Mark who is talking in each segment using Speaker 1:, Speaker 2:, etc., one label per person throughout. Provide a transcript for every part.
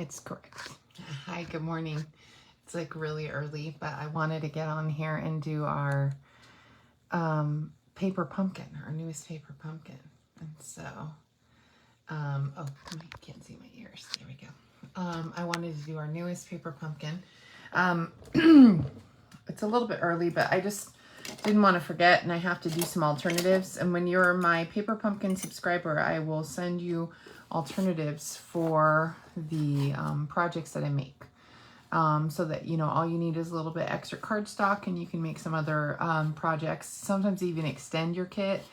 Speaker 1: It's correct. Hi, good morning. It's like really early, but I wanted to get on here and do our paper pumpkin, our newest paper pumpkin. And so, oh, you can't see my ears. There we go. I wanted to do our newest paper pumpkin. It's a little bit early, but I just didn't want to forget, and I have to do some alternatives. And when you're my paper pumpkin subscriber, I will send you alternatives for the projects that I make, so that all you need is a little bit extra cardstock and you can make some other projects. Sometimes even extend your kit,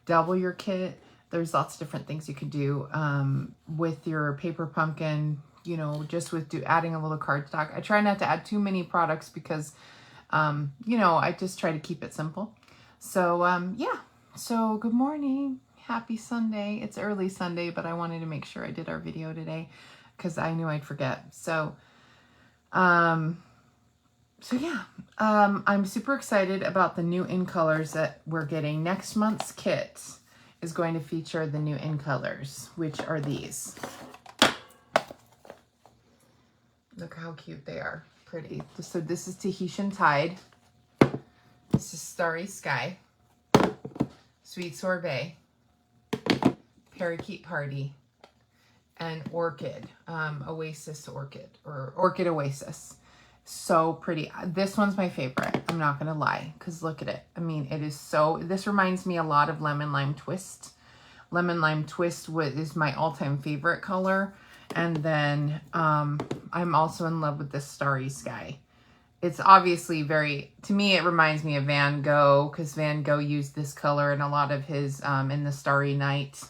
Speaker 1: double your kit. There's lots of different things you could do with your paper pumpkin, just with adding a little cardstock. I try not to add too many products because I just try to keep it simple. So yeah, so good morning. Happy Sunday. It's early Sunday, but I wanted to make sure I did our video today because I knew I'd forget. So yeah, I'm super excited about the new in colors that we're getting. Next month's kit is going to feature the new in colors, which are these. Look how cute they are. Pretty. So this is Tahitian Tide. This is Starry Sky. Sweet Sorbet. Parakeet Party, and Orchid, Oasis Orchid, or Orchid Oasis. So pretty. This one's my favorite. I'm not going to lie, because look at it. I mean, it is so, this reminds me a lot of Lemon Lime Twist. Lemon Lime Twist is my all-time favorite color. And then I'm also in love with this Starry Sky. It's obviously to me, it reminds me of Van Gogh, because Van Gogh used this color in a lot of his, in the Starry Night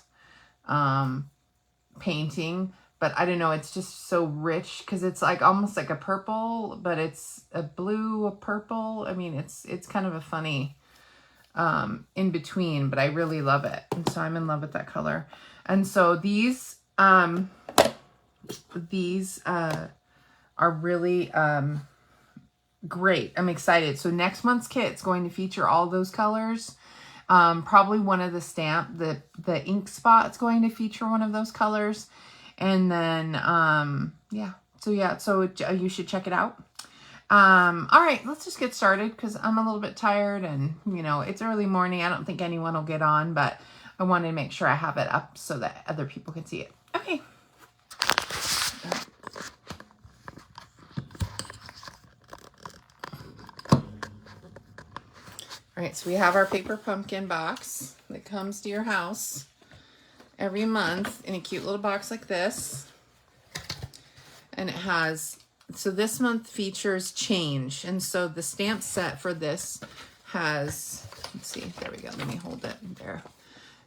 Speaker 1: painting, but I don't know, it's just so rich because it's like almost like a purple, but it's a blue, a purple. I mean, it's kind of a funny in between, but I really love it, and so I'm in love with that color. And so these are really great. I'm excited. So next month's kit is going to feature all those colors. Probably one of the ink spot's going to feature one of those colors. And then, so you should check it out. All right, let's just get started because I'm a little bit tired and, it's early morning. I don't think anyone will get on, but I wanted to make sure I have it up so that other people can see it. Okay. All right, so we have our paper pumpkin box that comes to your house every month in a cute little box like this. And it has, so this month features change. And so the stamp set for this has, let's see, there we go. Let me hold it there.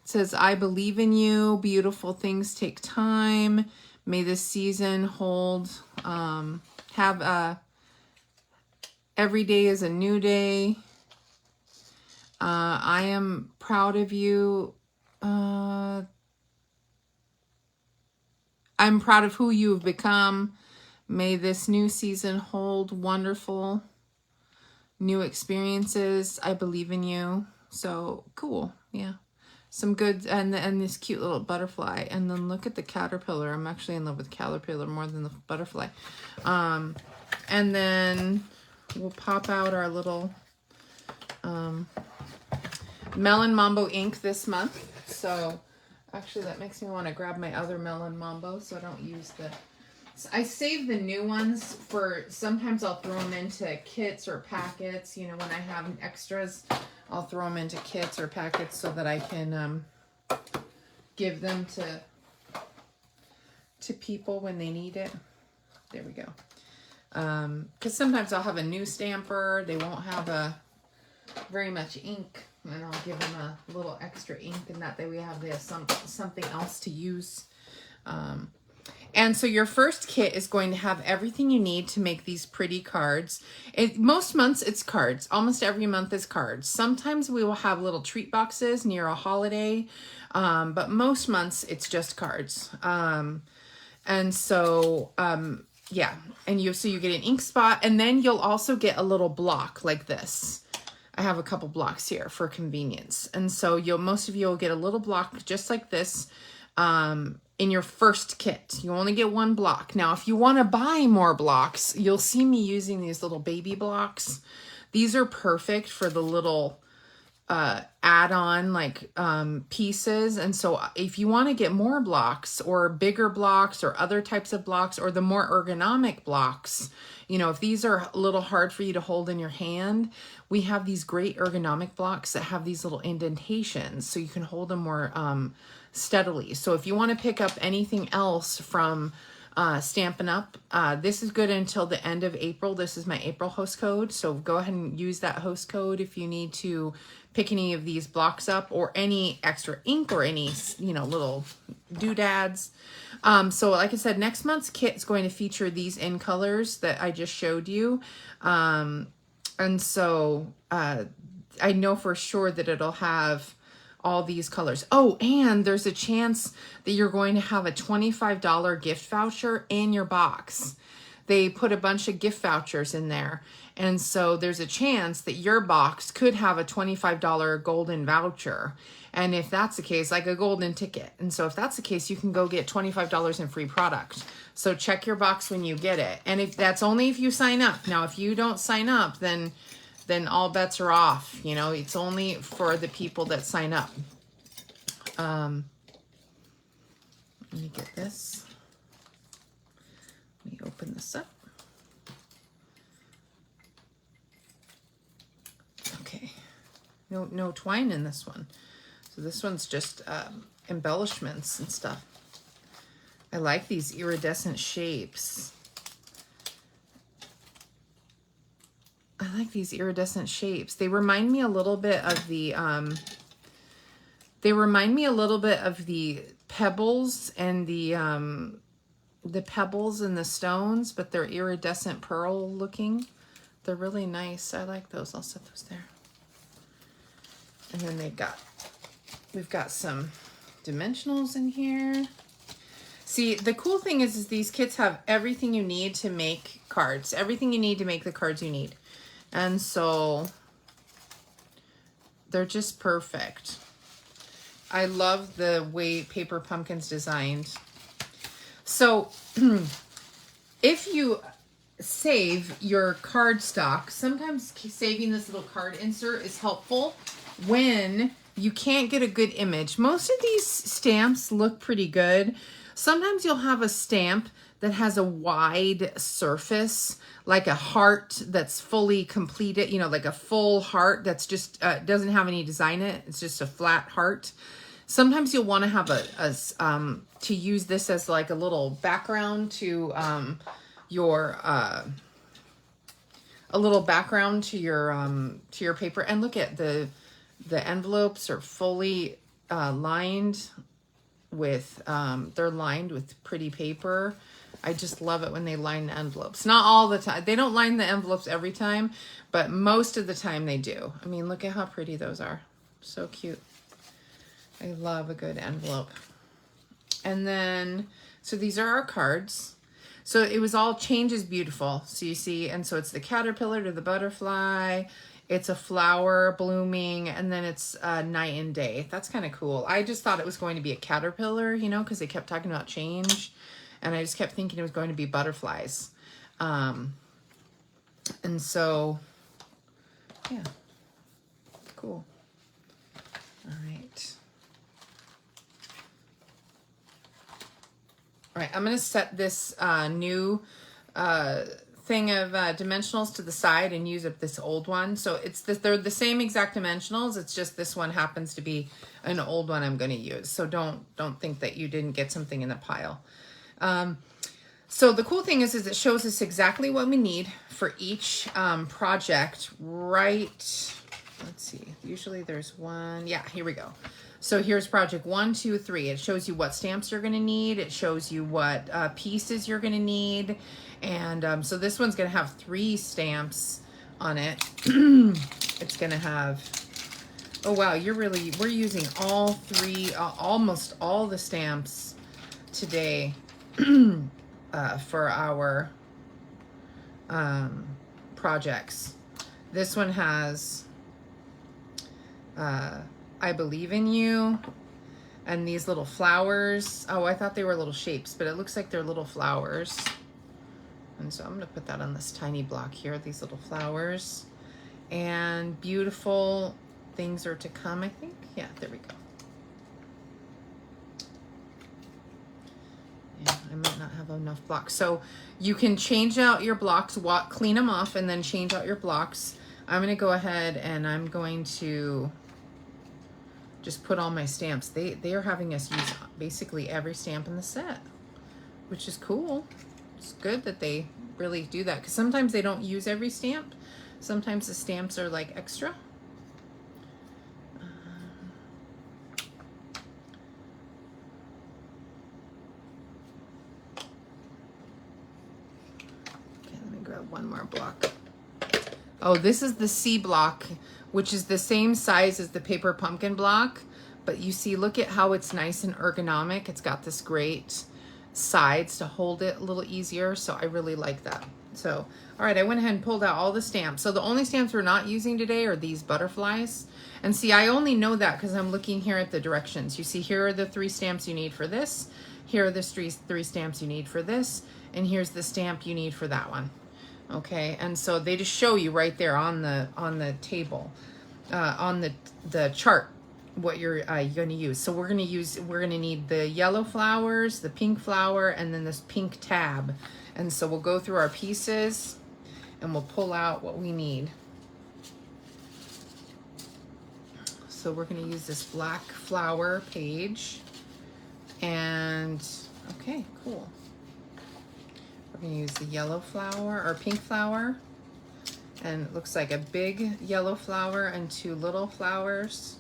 Speaker 1: It says, I believe in you. Beautiful things take time. May this season hold, every day is a new day. I am proud of you. I'm proud of who you've become. May this new season hold wonderful new experiences. I believe in you. So cool. Yeah. Some good, and this cute little butterfly. And then look at the caterpillar. I'm actually in love with the caterpillar more than the butterfly. And then we'll pop out our little, Melon Mambo ink this month. So actually that makes me want to grab my other Melon Mambo so I don't use I save the new ones for, sometimes I'll throw them into kits or packets. When I have extras, I'll throw them into kits or packets so that I can give them to people when they need it. There we go. Because sometimes I'll have a new stamper. They won't have very much ink. And I'll give them a little extra ink, and that way they have something else to use. And so your first kit is going to have everything you need to make these pretty cards. Most months it's cards. Almost every month is cards. Sometimes we will have little treat boxes near a holiday, but most months it's just cards. And so yeah, and you get an ink spot, and then you'll also get a little block like this. I have a couple blocks here for convenience. And so most of you will get a little block just like this in your first kit. You only get 1 block. Now, if you want to buy more blocks, you'll see me using these little baby blocks. These are perfect for the little add-on like pieces. And so if you want to get more blocks or bigger blocks or other types of blocks or the more ergonomic blocks, you know, if these are a little hard for you to hold in your hand, we have these great ergonomic blocks that have these little indentations so you can hold them more steadily. So if you want to pick up anything else from Stampin' Up, this is good until the end of April. This is my April host code. So go ahead and use that host code if you need to pick any of these blocks up or any extra ink or any, you know, little doodads. So like I said, next month's kit is going to feature these in colors that I just showed you. And so I know for sure that it'll have all these colors. Oh, and there's a chance that you're going to have a $25 gift voucher in your box. They put a bunch of gift vouchers in there. And so there's a chance that your box could have a $25 golden voucher. And if that's the case, like a golden ticket. And so if that's the case, you can go get $25 in free product. So check your box when you get it. And if that's only if you sign up. Now, if you don't sign up, then all bets are off. You know, it's only for the people that sign up. Let me get this. Let me open this up. Okay. No twine in this one. So this one's just embellishments and stuff. I like these iridescent shapes. I like these iridescent shapes. They remind me a little bit of the pebbles and the pebbles and the stones, but they're iridescent pearl looking. They're really nice. I like those. I'll set those there. And then we've got some dimensionals in here. See, the cool thing is these kits have everything you need to make cards. Everything you need to make the cards you need. And so they're just perfect. I love the way Paper Pumpkin's designed. So if you save your card stock, sometimes saving this little card insert is helpful when you can't get a good image. Most of these stamps look pretty good. Sometimes you'll have a stamp that has a wide surface, like a heart that's fully completed, you know, like a full heart that's just doesn't have any design in it. It's just a flat heart. Sometimes you'll want to have to use this as like a little background to your paper. And look at the envelopes are fully lined with they're lined with pretty paper. I just love it when they line the envelopes. Not all the time. They don't line the envelopes every time, but most of the time they do. I mean, look at how pretty those are. So cute. I love a good envelope. And then, so these are our cards. So it was all changes beautiful. So you see, and so it's the caterpillar to the butterfly. It's a flower blooming, and then it's night and day. That's kind of cool. I just thought it was going to be a caterpillar, you know, because they kept talking about change. And I just kept thinking it was going to be butterflies. And so, yeah, cool. All right. All right, I'm going to set this new thing of dimensionals to the side and use up this old one. So they're the same exact dimensionals. It's just this one happens to be an old one I'm going to use. So don't think that you didn't get something in the pile. So the cool thing is it shows us exactly what we need for each project, right? Let's see. Usually there's one. Yeah, here we go. So here's project 1, 2, 3. It shows you what stamps you're going to need. It shows you what pieces you're going to need. And so this one's going to have 3 stamps on it. It's going to have, oh wow, we're using all 3, almost all the stamps today for our projects. This one has I Believe in You. And these little flowers. Oh, I thought they were little shapes, but it looks like they're little flowers. And so I'm going to put that on this tiny block here, these little flowers. And beautiful things are to come, I think. Yeah, there we go. Yeah, I might not have enough blocks. So you can change out your blocks, clean them off, and then change out your blocks. I'm going to go ahead and I'm going to just put all my stamps. They are having us use basically every stamp in the set, which is cool. It's good that they really do that, because sometimes they don't use every stamp. Sometimes the stamps are like extra. Okay, let me grab one more block. Oh, this is the C block, which is the same size as the paper pumpkin block. But you see, look at how it's nice and ergonomic. It's got this great sides to hold it a little easier. So I really like that. So, all right, I went ahead and pulled out all the stamps. So the only stamps we're not using today are these butterflies. And see, I only know that because I'm looking here at the directions. You see, here are the 3 stamps you need for this. Here are the three stamps you need for this. And here's the stamp you need for that one. Okay, and so they just show you right there on the table, on the chart, what you're going to use. So we're going to need the yellow flowers, the pink flower, and then this pink tab. And so we'll go through our pieces and we'll pull out what we need. So we're going to use this black flower page. And okay, cool. We're going to use the yellow flower or pink flower. And it looks like a big yellow flower and 2 little flowers.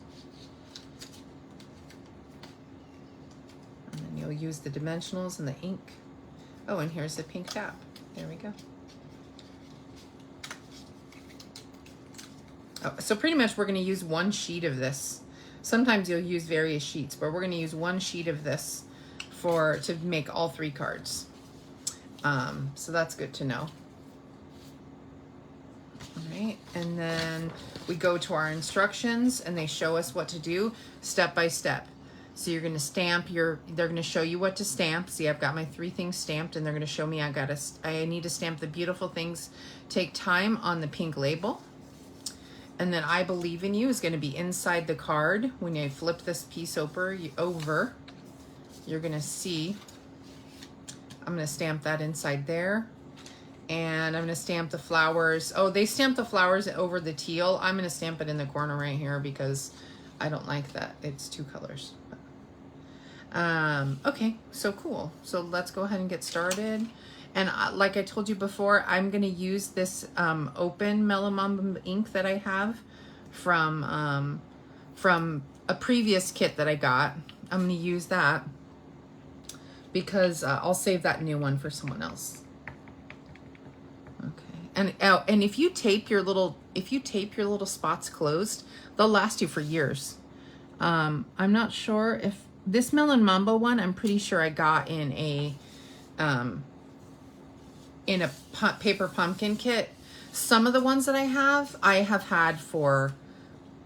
Speaker 1: And then you'll use the dimensionals and the ink. Oh, and here's the pink tab. There we go. Oh, so pretty much we're going to use 1 sheet of this. Sometimes you'll use various sheets, but we're going to use 1 sheet of this to make all 3 cards. So that's good to know. All right, and then we go to our instructions and they show us what to do step by step. So you're going to stamp they're going to show you what to stamp. See, I've got my 3 things stamped and they're going to show me I need to stamp the beautiful things. Take time on the pink label. And then I believe in you is going to be inside the card. When you flip this piece over, you're going to see, I'm going to stamp that inside there. And I'm going to stamp the flowers. Oh, they stamped the flowers over the teal. I'm going to stamp it in the corner right here because I don't like that. It's 2 colors. Okay, so cool. So let's go ahead and get started. And like I told you before, I'm going to use this open Mellow Mamba ink that I have from a previous kit that I got. I'm going to use that because I'll save that new one for someone else. Okay. And if you tape your little spots closed, they'll last you for years. I'm not sure if this Mellow Mamba one, I'm pretty sure I got in a paper pumpkin kit. Some of the ones that I have had for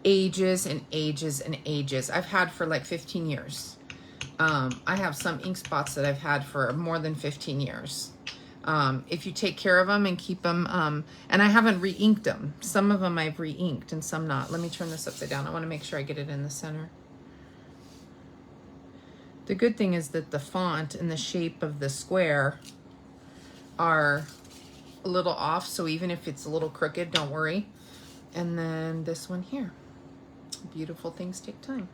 Speaker 1: ages and ages and ages. I've had for like 15 years. I have some ink spots that I've had for more than 15 years. If you take care of them and keep them, and I haven't re-inked them. Some of them I've re-inked and some not. Let me turn this upside down. I want to make sure I get it in the center. The good thing is that the font and the shape of the square are a little off, so even if it's a little crooked, don't worry. And then this one here. Beautiful things take time.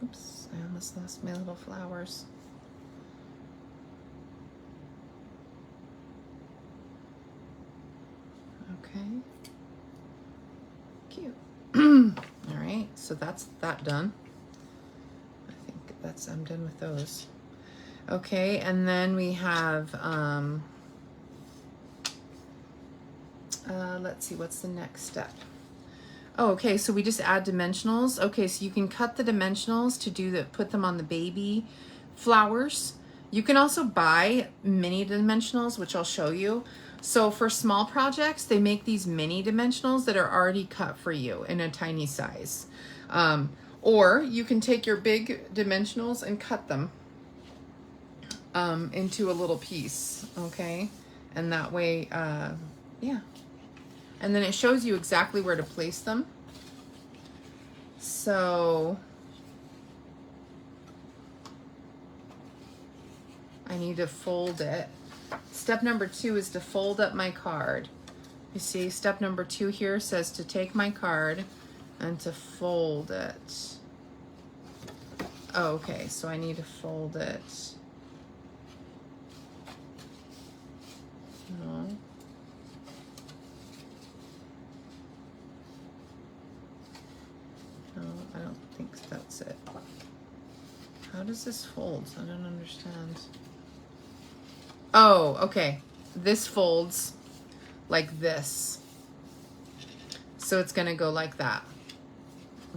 Speaker 1: Oops, I almost lost my little flowers. Okay. Cute. All right, so that's that done. I think I'm done with those. Okay, and then we have, let's see, what's the next step? Oh, okay, so we just add dimensionals. Okay, so you can cut the dimensionals to put them on the baby flowers. You can also buy mini dimensionals, which I'll show you. So for small projects, they make these mini dimensionals that are already cut for you in a tiny size. Or you can take your big dimensionals and cut them into a little piece, okay? And that way, yeah. And then it shows you exactly where to place them. So I need to fold it. Step number 2 is to fold up my card. You see, step number 2 here says to take my card and to fold it. Oh, okay, so I need to fold it. No. No, I don't think that's it. How does this fold? I don't understand. Oh, okay. This folds like this. So it's gonna go like that.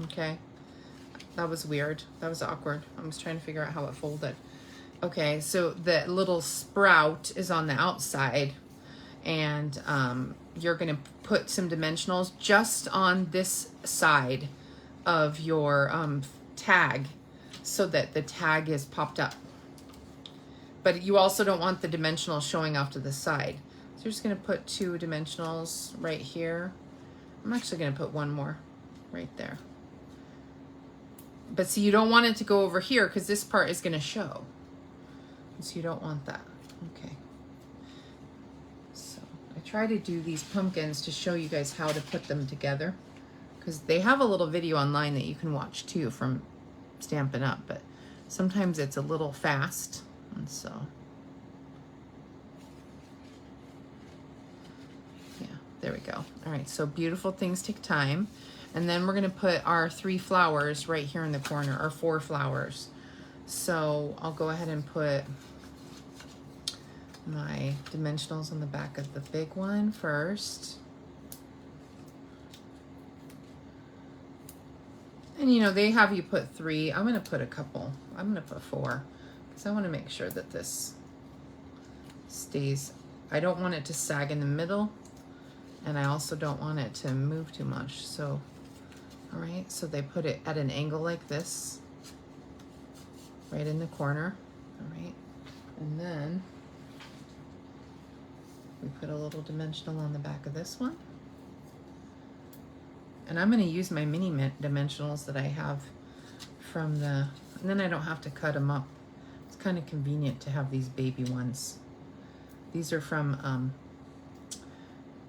Speaker 1: Okay. That was weird. That was awkward. I was trying to figure out how it folded. Okay, so the little sprout is on the outside, and you're gonna put some dimensionals just on this side of your tag so that the tag is popped up. But you also don't want the dimensional showing off to the side. So you're just gonna put 2 dimensionals right here. I'm actually gonna put 1 more right there. But see, you don't want it to go over here because this part is gonna show. So you don't want that, okay. So I try to do these pumpkins to show you guys how to put them together, because they have a little video online that you can watch too from Stampin' Up, but sometimes it's a little fast, and so yeah, there we go. All right, so beautiful things take time. And then we're gonna put our 3 flowers right here in the corner, or 4 flowers. So I'll go ahead and put my dimensionals on the back of the big one first. And you know, they have you put 3. I'm gonna put a couple. I'm gonna put 4, because I wanna make sure that this stays. I don't want it to sag in the middle, and I also don't want it to move too much. So, all right, so they put it at an angle like this, right in the corner, all right? And then we put a little dimensional on the back of this one. And I'm gonna use my mini dimensionals that I have from the, and then I don't have to cut them up. It's kind of convenient to have these baby ones. These are from,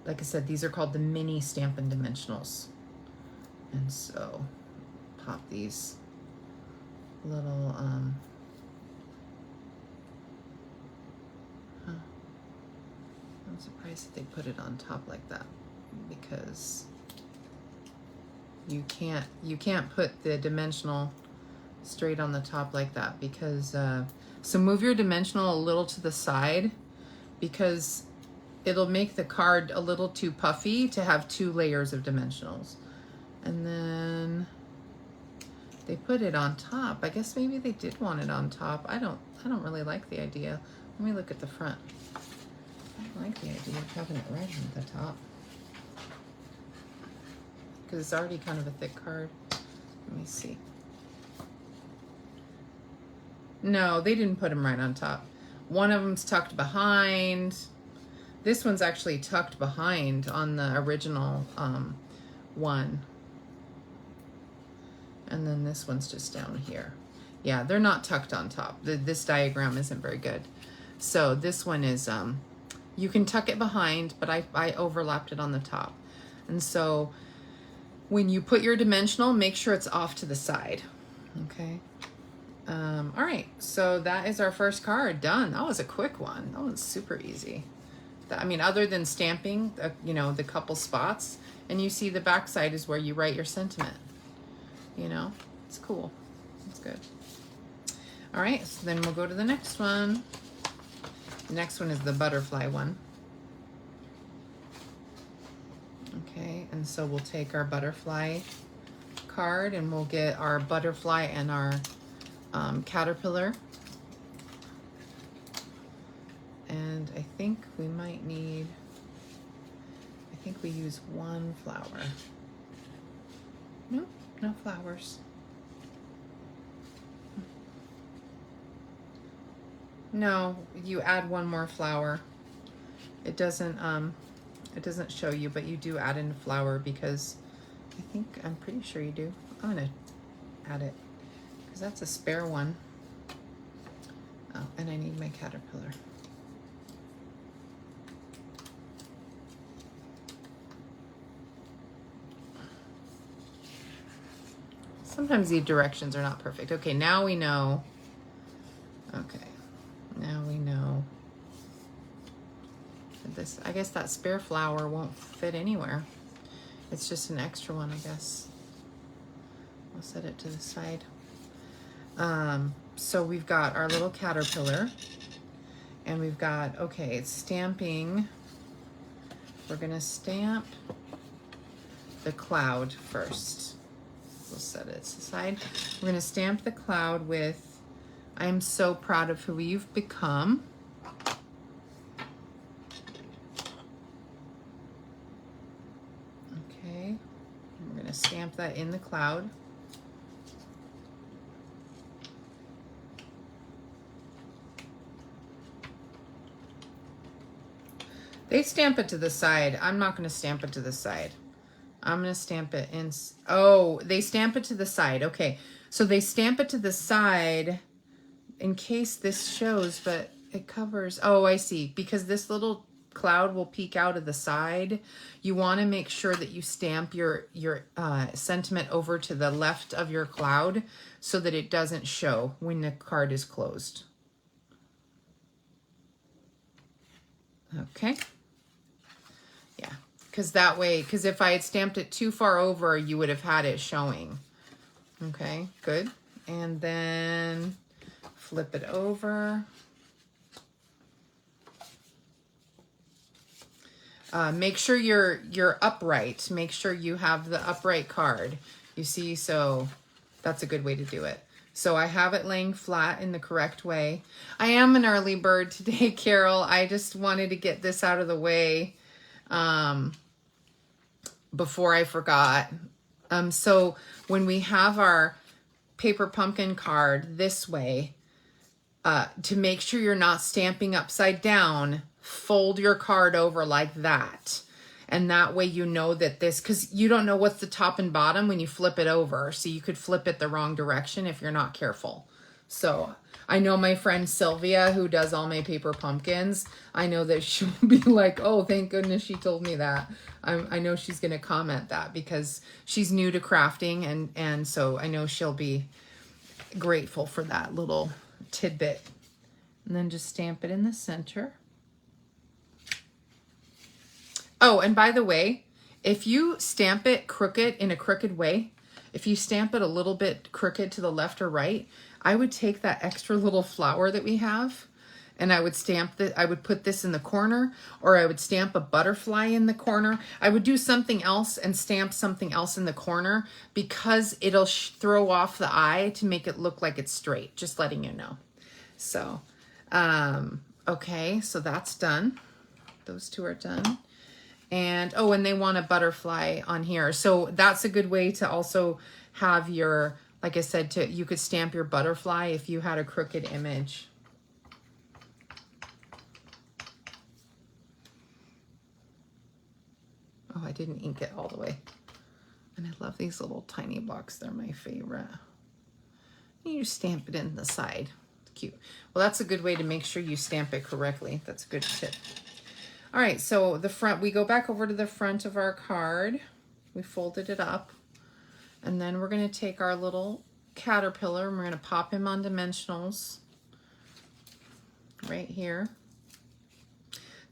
Speaker 1: like I said, these are called the mini Stampin' Dimensionals. And so pop these little, I'm surprised that they put it on top like that, because you can't put the dimensional straight on the top like that, because so move your dimensional a little to the side, because it'll make the card a little too puffy to have 2 layers of dimensionals. And then they put it on top. I guess maybe they did want it on top. I don't really like the idea. Let me look at the front. I don't like the idea of having it right on the top, because it's already kind of a thick card. Let me see. No, they didn't put them right on top. One of them's tucked behind. This one's actually tucked behind on the original one. And then this one's just down here. Yeah, they're not tucked on top. This diagram isn't very good. So this one is, you can tuck it behind, but I overlapped it on the top. And so when you put your dimensional, make sure it's off to the side, okay? All right, so that is our first card done. That was a quick one. That was super easy. I mean, other than stamping, you know, the couple spots, and you see the back side is where you write your sentiment. You know, it's cool. It's good. All right, so then we'll go to the next one. The next one is the butterfly one. Okay, and so we'll take our butterfly card, and we'll get our butterfly and our caterpillar. And I think we might need, think we use one flower. No, no flowers. No, you add one more flower. It doesn't show you, but you do add in flower because I'm pretty sure you do. I'm gonna add it because that's a spare one. Oh, and I need my caterpillar. Sometimes the directions are not perfect. Okay, now we know. Okay, now we know. This, I guess that spare flower won't fit anywhere. It's just an extra one, I guess. I'll set it to the side. So we've got our little caterpillar, and we've got, okay, it's stamping. We're gonna stamp the cloud first. We'll set it aside. We're gonna stamp the cloud with, I am so proud of who you've become. Okay, we're gonna stamp that in the cloud. They stamp it to the side. I'm not gonna stamp it to the side. I'm gonna stamp it in, oh, they stamp it to the side. Okay, so they stamp it to the side in case this shows, but it covers, oh, I see. Because this little cloud will peek out of the side, you wanna make sure that you stamp your sentiment over to the left of your cloud so that it doesn't show when the card is closed. Okay. Yeah, because that way, because if I had stamped it too far over, you would have had it showing. Okay, good. And then flip it over. Make sure you're upright. Make sure you have the upright card. You see, so that's a good way to do it. So I have it laying flat in the correct way. I am an early bird today, Carol. I just wanted to get this out of the way before I forgot. So when we have our paper pumpkin card this way, to make sure you're not stamping upside down, fold your card over like that. And that way you know that this, because you don't know what's the top and bottom when you flip it over. So you could flip it the wrong direction if you're not careful. So I know my friend Sylvia, who does all my paper pumpkins, I know that she'll be like, oh, thank goodness she told me that. I know she's going to comment that because she's new to crafting. And so I know she'll be grateful for that little tidbit. And then just stamp it in the center. Oh, and by the way, if you stamp it crooked in a crooked way, if you stamp it a little bit crooked to the left or right, I would take that extra little flower that we have and I would stamp that. I would put this in the corner, or I would stamp a butterfly in the corner. I would do something else and stamp something else in the corner because it'll throw off the eye to make it look like it's straight. Just letting you know. So, okay, so that's done. Those two are done. And, oh, and they want a butterfly on here. So that's a good way to also have your, like I said, you could stamp your butterfly if you had a crooked image. Oh, I didn't ink it all the way. And I love these little tiny blocks. They're my favorite. And you stamp it in the side. It's cute. Well, that's a good way to make sure you stamp it correctly. That's a good tip. All right, so the front, we go back over to the front of our card. We folded it up. And then we're going to take our little caterpillar and we're going to pop him on dimensionals right here.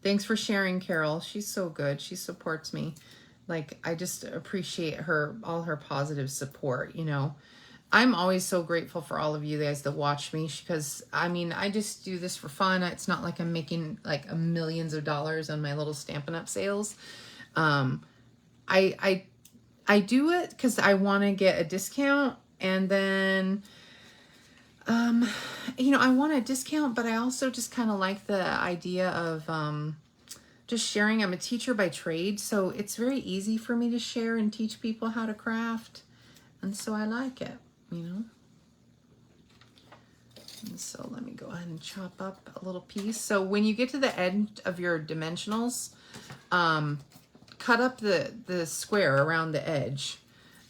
Speaker 1: Thanks for sharing, Carol. She's so good. She supports me. Like, I just appreciate her, all her positive support, you know. I'm always so grateful for all of you guys that watch me because, I mean, I just do this for fun. It's not like I'm making like millions of dollars on my little Stampin' Up! Sales. I do it because I want to get a discount, and then, you know, I want a discount, but I also just kind of like the idea of just sharing. I'm a teacher by trade, so it's very easy for me to share and teach people how to craft. And so I like it, you know. And so let me go ahead and chop up a little piece. So when you get to the end of your dimensionals, cut up the square around the edge,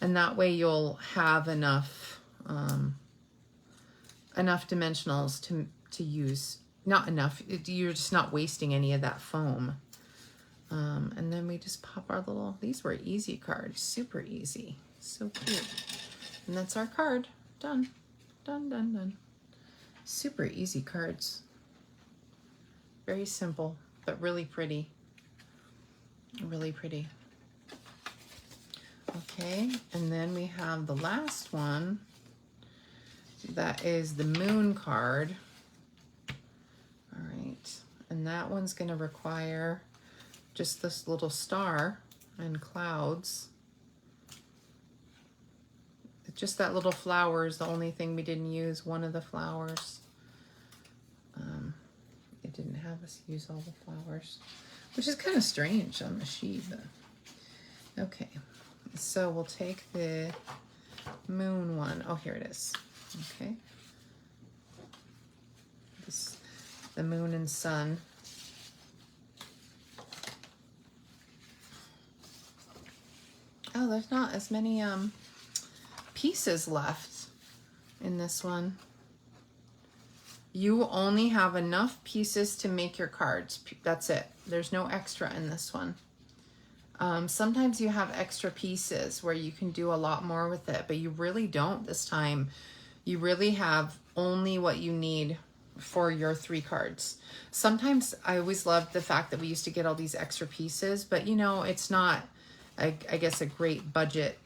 Speaker 1: and that way you'll have enough enough dimensionals to use. Not enough, you're just not wasting any of that foam. And then we just pop our little, these were easy cards, super easy, so cute. And that's our card, done, done, done, done. Super easy cards. Very simple, but really pretty. Really pretty. Okay, and then we have the last one. That is the moon card. All right, and that one's gonna require just this little star and clouds. Just that little flower is the only thing we didn't use, one of the flowers. It didn't have us use all the flowers, which is kind of strange on the sheet. But okay, so we'll take the moon one. Oh, here it is. Okay. The moon and sun. Oh, there's not as many pieces left in this one. You only have enough pieces to make your cards. That's it. There's no extra in this one. Sometimes you have extra pieces where you can do a lot more with it, but you really don't this time. You really have only what you need for your 3 cards. Sometimes I always loved the fact that we used to get all these extra pieces, but you know, it's not, I guess, a great budget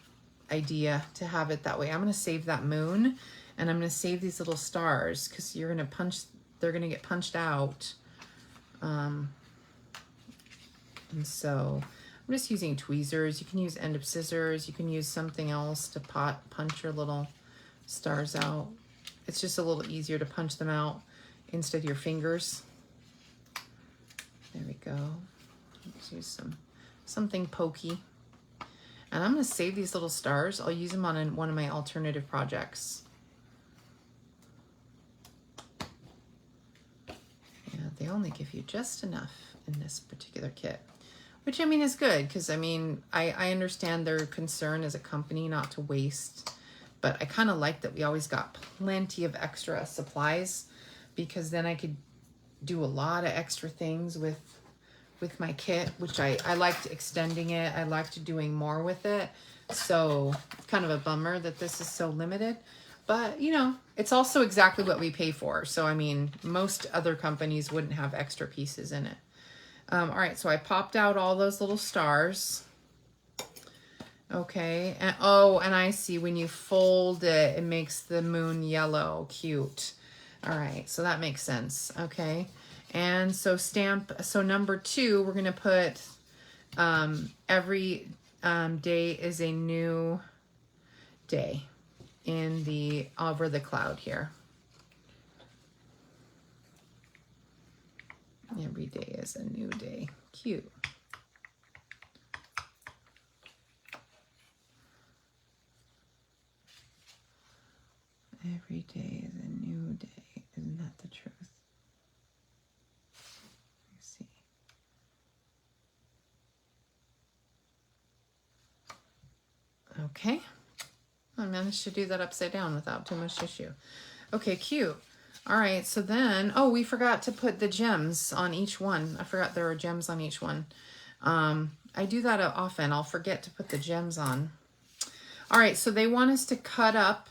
Speaker 1: idea to have it that way. I'm going to save that moon, and I'm going to save these little stars because you're going to punch, they're going to get punched out. And so I'm just using tweezers. You can use end of scissors. You can use something else to punch your little stars out. It's just a little easier to punch them out instead of your fingers. There we go. Let's use something pokey. And I'm going to save these little stars. I'll use them on one of my alternative projects. Yeah, they only give you just enough in this particular kit, which I mean is good, because I mean, I understand their concern as a company not to waste, but I kind of like that we always got plenty of extra supplies, because then I could do a lot of extra things with my kit, which I liked extending it. I liked doing more with it. So it's kind of a bummer that this is so limited, but you know, it's also exactly what we pay for. So, I mean, most other companies wouldn't have extra pieces in it. All right, so I popped out all those little stars. Okay, and oh, and I see when you fold it, it makes the moon yellow. Cute. All right, so that makes sense. Okay. And so so number 2, we're going to put every day is a new day in the over the cloud here. Every day is a new day. Cute. Every day is a new day. Isn't that the truth? Okay, I managed to do that upside down without too much tissue. Okay, cute. All right, so then, oh, we forgot to put the gems on each one. I forgot there are gems on each one. I do that often. I'll forget to put the gems on. All right, so they want us to cut up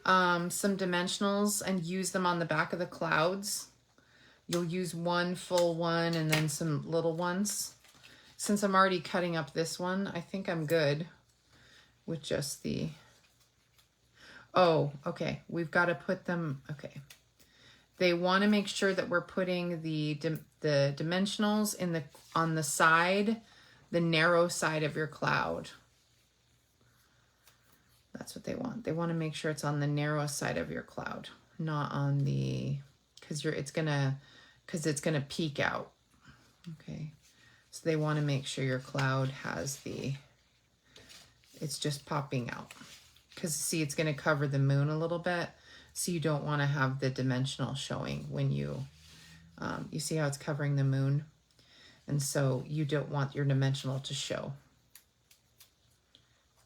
Speaker 1: some dimensionals and use them on the back of the clouds. You'll use one full one and then some little ones. Since I'm already cutting up this one, I think I'm good with just the, oh, okay, we've got to put them, okay. They want to make sure that we're putting the dimensionals in on the side, the narrow side of your cloud. That's what they want. They want to make sure it's on the narrow side of your cloud, not on the, because it's gonna peek out. Okay, So they want to make sure your cloud has it's just popping out. Because see, it's going to cover the moon a little bit. So you don't want to have the dimensional showing when you see how it's covering the moon. And so you don't want your dimensional to show.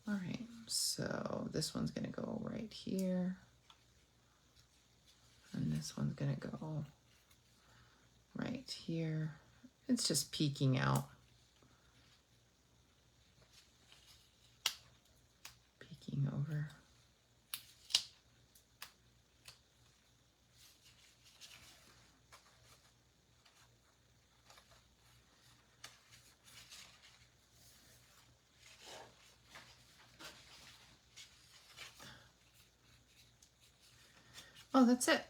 Speaker 1: All right, so this one's going to go right here. And this one's going to go right here. It's just peeking out. Peeking over. Oh, that's it.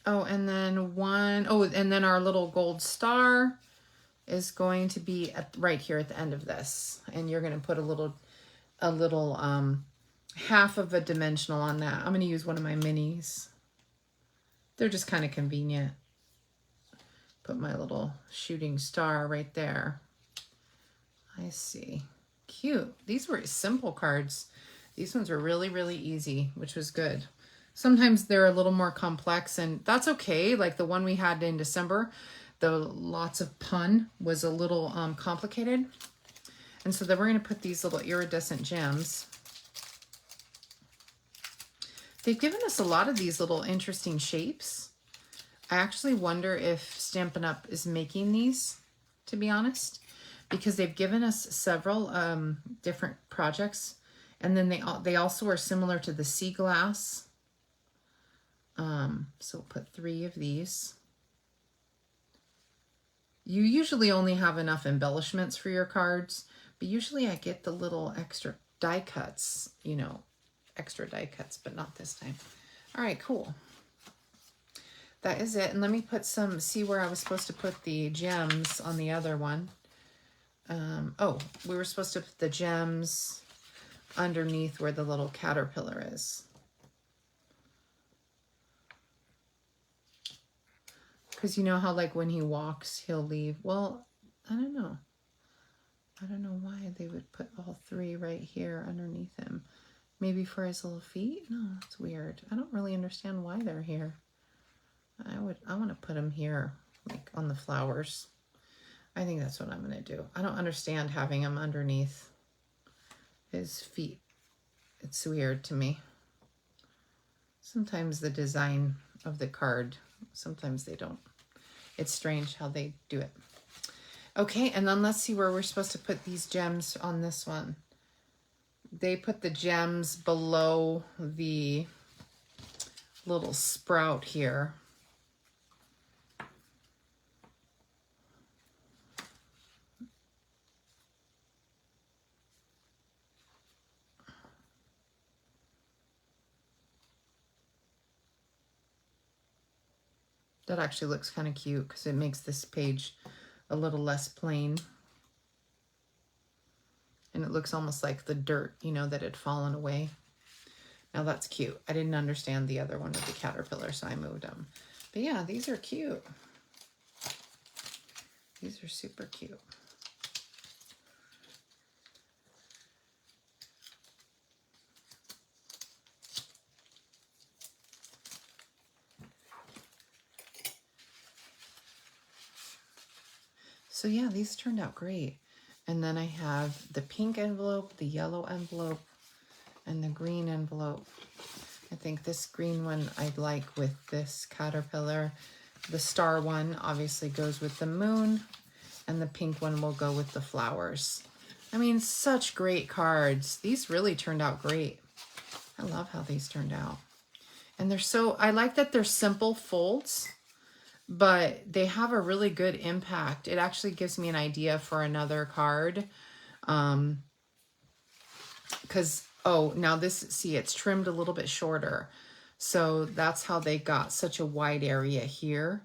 Speaker 1: Oh, and then and then our little gold star is going to be right here at the end of this. And you're going to put a little half of a dimensional on that. I'm going to use one of my minis. They're just kind of convenient. Put my little shooting star right there. I see. Cute. These were simple cards. These ones were really, really easy, which was good. Sometimes they're a little more complex, and that's okay. Like the one we had in December, the lots of pun was a little complicated. And so then we're going to put these little iridescent gems. They've given us a lot of these little interesting shapes. I actually wonder if Stampin' Up! Is making these, to be honest, because they've given us several different projects. And then they also are similar to the sea glass. So we'll put 3 of these. You usually only have enough embellishments for your cards, but usually I get the little extra die cuts, you know, extra die cuts, but not this time. All right, cool. That is it. And let me put see where I was supposed to put the gems on the other one. Oh, we were supposed to put the gems underneath where the little caterpillar is. Because you know how like when he walks, he'll leave. Well, I don't know. I don't know why they would put all 3 right here underneath him. Maybe for his little feet? No, that's weird. I don't really understand why they're here. I want to put them here, like on the flowers. I think that's what I'm going to do. I don't understand having them underneath his feet. It's weird to me. Sometimes the design of the card, sometimes they don't. It's strange how they do it. Okay, and then let's see where we're supposed to put these gems on this one. They put the gems below the little sprout here. That actually looks kind of cute because it makes this page a little less plain. And it looks almost like the dirt, you know, that had fallen away. Now that's cute. I didn't understand the other one with the caterpillar, so I moved them. But yeah, these are cute. These are super cute. So yeah, these turned out great. And then I have the pink envelope, the yellow envelope, and the green envelope. I think this green one I'd like with this caterpillar. The star one obviously goes with the moon, and the pink one will go with the flowers. I mean, such great cards. These really turned out great. I love how these turned out. And I like that they're simple folds, but they have a really good impact. It actually gives me an idea for another card. Because, now this, see, it's trimmed a little bit shorter. So that's how they got such a wide area here.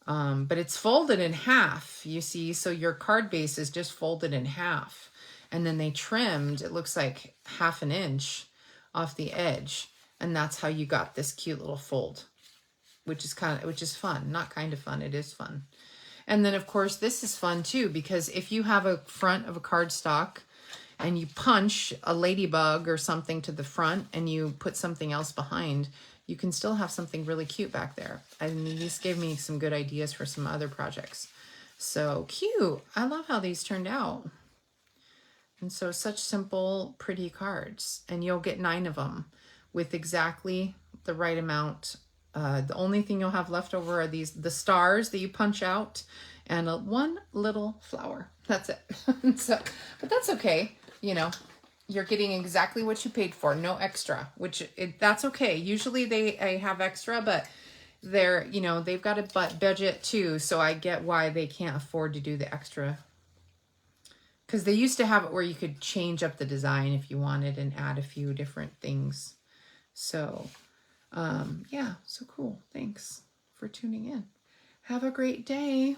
Speaker 1: But it's folded in half, you see. So your card base is just folded in half. And then they trimmed, it looks like 1/2 inch off the edge. And that's how you got this cute little fold. Which is fun. Not kind of fun, it is fun. And then of course this is fun too, because if you have a front of a cardstock and you punch a ladybug or something to the front and you put something else behind, you can still have something really cute back there. And these gave me some good ideas for some other projects. So cute. I love how these turned out. And so such simple, pretty cards. And you'll get 9 of them with exactly the right amount. The only thing you'll have left over are the stars that you punch out and one little flower. That's it. But that's okay. You know, you're getting exactly what you paid for, no extra, that's okay. Usually I have extra, but they're, you know, they've got a budget too. So I get why they can't afford to do the extra. Because they used to have it where you could change up the design if you wanted and add a few different things. So, yeah, so cool. Thanks for tuning in. Have a great day.